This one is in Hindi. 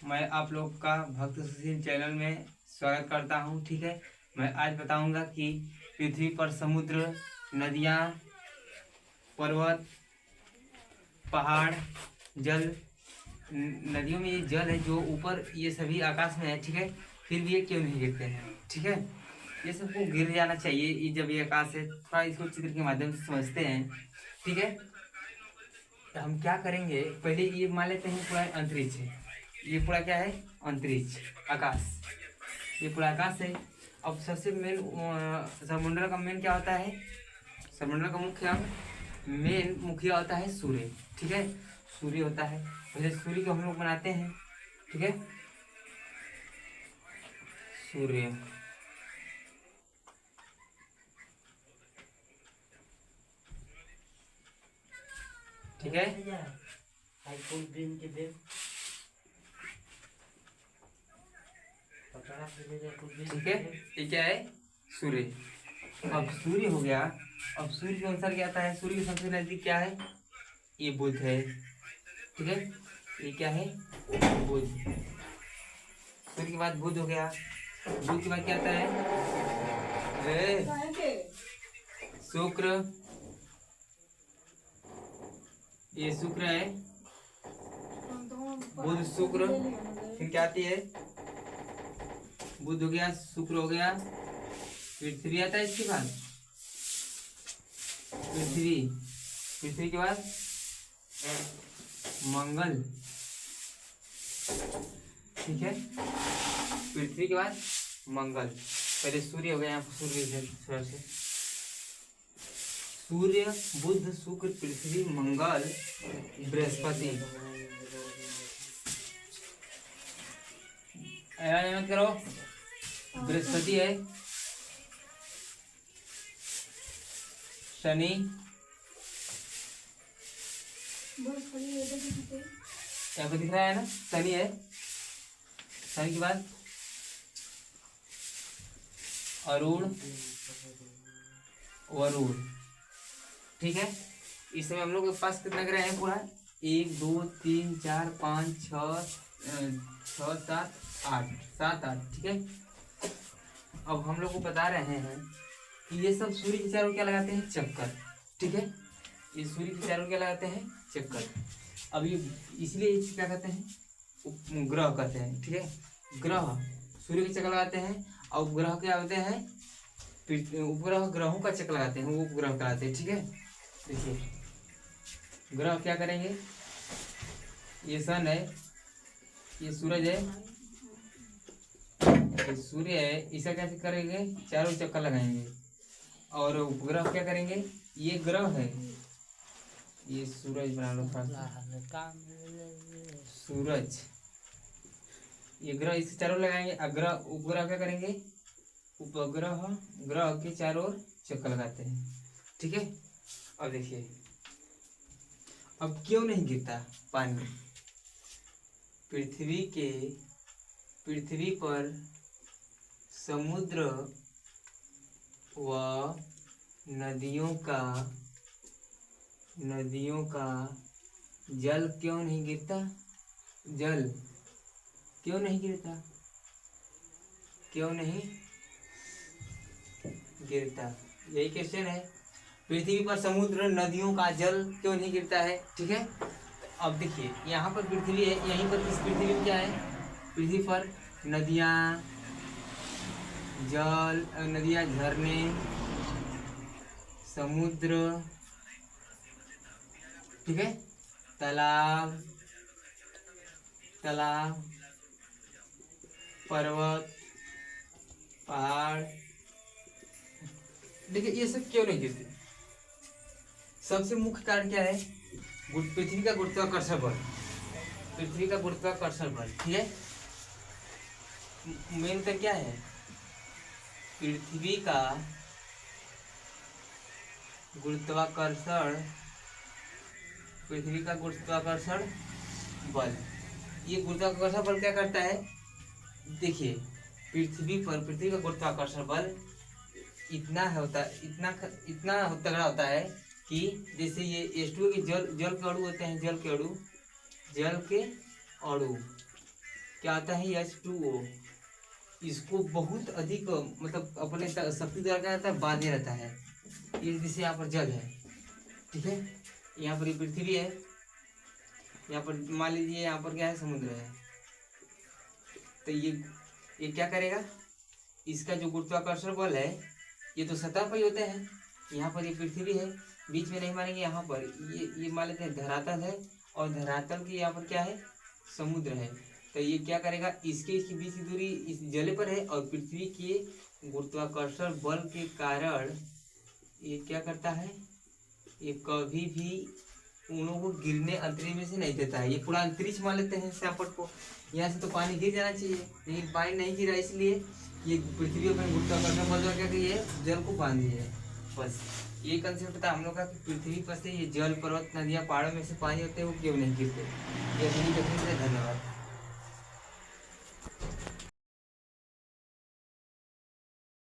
मैं आप लोग का भक्त सुशील चैनल में स्वागत करता हूं। ठीक है, मैं आज बताऊंगा कि पृथ्वी पर समुद्र, नदियां, पर्वत, पहाड़, जल, नदियों में ये जल है जो ऊपर ये सभी आकाश में है। ठीक है, फिर भी ये क्यों नहीं गिरते हैं। ठीक है, ये सबको गिर जाना चाहिए। ये जब ये आकाश है, थोड़ा इसको चित्र के माध्यम से समझते हैं। ठीक है, तो हम क्या करेंगे, पहले ये मान लेते हैं पूरा अंतरिक्ष है। ये पूरा क्या है? अंतरिक्ष, आकाश। ये पूरा आकाश है। अब सबसे मेन समुद्र का मेन क्या होता है? समुद्र का मुख्य अंग मेन मुखिया होता है सूर्य। ठीक है, सूर्य होता है। पहले सूर्य को हम लोग बनाते हैं। ठीक है, सूर्य। ठीक है, ठीक है, ये क्या है? सूर्य। अब सूर्य हो गया। अब सूर्य के अनुसार क्या आता है? सूर्य के सबसे नजदीक क्या है? ये बुध है। ठीक है, ये क्या है? बुध। सूर्य के बाद बुध हो गया। बुध के बाद क्या आता है? शुक्र। ये शुक्र है। बुध शुक्र। फिर क्या आती है? बुध हो गया, शुक्र हो गया, पृथ्वी आता है इसके बाद। पृथ्वी। पृथ्वी के बाद मंगल। ठीक है, पृथ्वी के बाद मंगल। पहले सूर्य हो गया, यहाँ पर सूर्य से सूर्य, बुध, शुक्र, पृथ्वी, मंगल, बृहस्पति। मत करो। बृहस्पति है, शनि, यहाँ पे दिख रहा है ना, शनि है। शनि के बाद अरुण, वरुण। ठीक है, इस समय हम लोग के पास कितना ग्रह है? पूरा 1 2 3 4 5 6 7 8, 7 8। ठीक है, अब हम लोग को बता रहे हैं कि ये सब सूर्य के चारों क्या लगाते हैं? चक्कर। ठीक है, ये सूर्य के चारों क्या लगाते हैं? चक्कर। अब ये इसलिए इसे क्या कहते हैं? उपग्रह कहते हैं। ठीक है, ग्रह सूर्य के चक्कर लगाते हैं और उपग्रह क्या होते हैं? उपग्रह ग्रहों का चक्कर लगाते हैं, वो उपग्रह कहलाते हैं। ठीक है, देखिए ग्रह क्या करेंगे? ये सन है, ये सूरज है, ये सूर्य है, इसे कैसे करेंगे? चारों चक्कर लगाएंगे। और उपग्रह क्या करेंगे? ये ग्रह है, ये सूरज बना लो थोड़ा, सूरज, ये ग्रह इसे चारों लगाएंगे। अग्रह उपग्रह क्या करेंगे? उपग्रह ग्रह के चारों ओर चक्कर लगाते हैं। ठीक है, अब देखिए अब क्यों नहीं गिरता पानी? पृथ्वी पर समुद्र व नदियों का जल क्यों नहीं गिरता? जल क्यों नहीं गिरता? क्यों नहीं गिरता? यही क्वेश्चन है। पृथ्वी पर समुद्र, नदियों का जल क्यों नहीं गिरता है? ठीक है, अब देखिए यहाँ पर पृथ्वी है, यहीं पर इस पृथ्वी में क्या है? पृथ्वी पर नदियाँ, जल, नदियाँ, झरने, समुद्र, ठीक है, तालाब, पर्वत, पहाड़। देखिए ये सब क्यों नहीं गिरते? सबसे मुख्य कारण क्या है? पृथ्वी का गुरुत्वाकर्षण बल। पृथ्वी का गुरुत्वाकर्षण बल। ठीक है, मेन उत्तर क्या है? पृथ्वी का गुरुत्वाकर्षण, पृथ्वी का गुरुत्वाकर्षण बल। ये गुरुत्वाकर्षण बल क्या करता है? देखिए पृथ्वी का गुरुत्वाकर्षण बल इतना होता है, इतना तगड़ा होता है कि जैसे ये H2O के जल के अणु होते हैं, जल के अणु क्या आता है H2O, इसको बहुत अधिक मतलब अपने शक्ति द्वारा क्या रहता है, बांधे रहता है। ये जैसे यहाँ पर जल है, ठीक है, यहाँ पर ये पृथ्वी है, यहाँ पर मान लीजिए यहाँ पर क्या है, समुद्र है। तो ये क्या करेगा, इसका जो गुरुत्वाकर्षण बल है ये तो सतह पर ही होते हैं। यहाँ पर ये पृथ्वी है, बीच में नहीं मानेंगे, यहाँ पर ये मान लेते हैं धरातल है, और धरातल के यहाँ पर क्या है, समुद्र है। तो ये क्या करेगा, इसकी बीच की दूरी इस जल पर है, और पृथ्वी के गुरुत्वाकर्षण बल के कारण ये क्या करता है, ये कभी भी उनों को गिरने अंतरिक्ष में से नहीं देता है। ये पूरा अंतरिक्ष मान लेते हैं सैपट को, यहाँ से तो पानी गिर जाना चाहिए, लेकिन पानी नहीं गिरा, इसलिए ये पृथ्वी अपने गुरुत्वाकर्षण बल क्या कि ये जल को बांध दिया है। बस ये कंसेप्ट था हम लोग का कि पृथ्वी पर से ये जल, पर्वत, नदियाँ, पहाड़ों में से पानी होते हैं वो क्यों नहीं गिरते। ये सभी देखने के लिए धन्यवाद।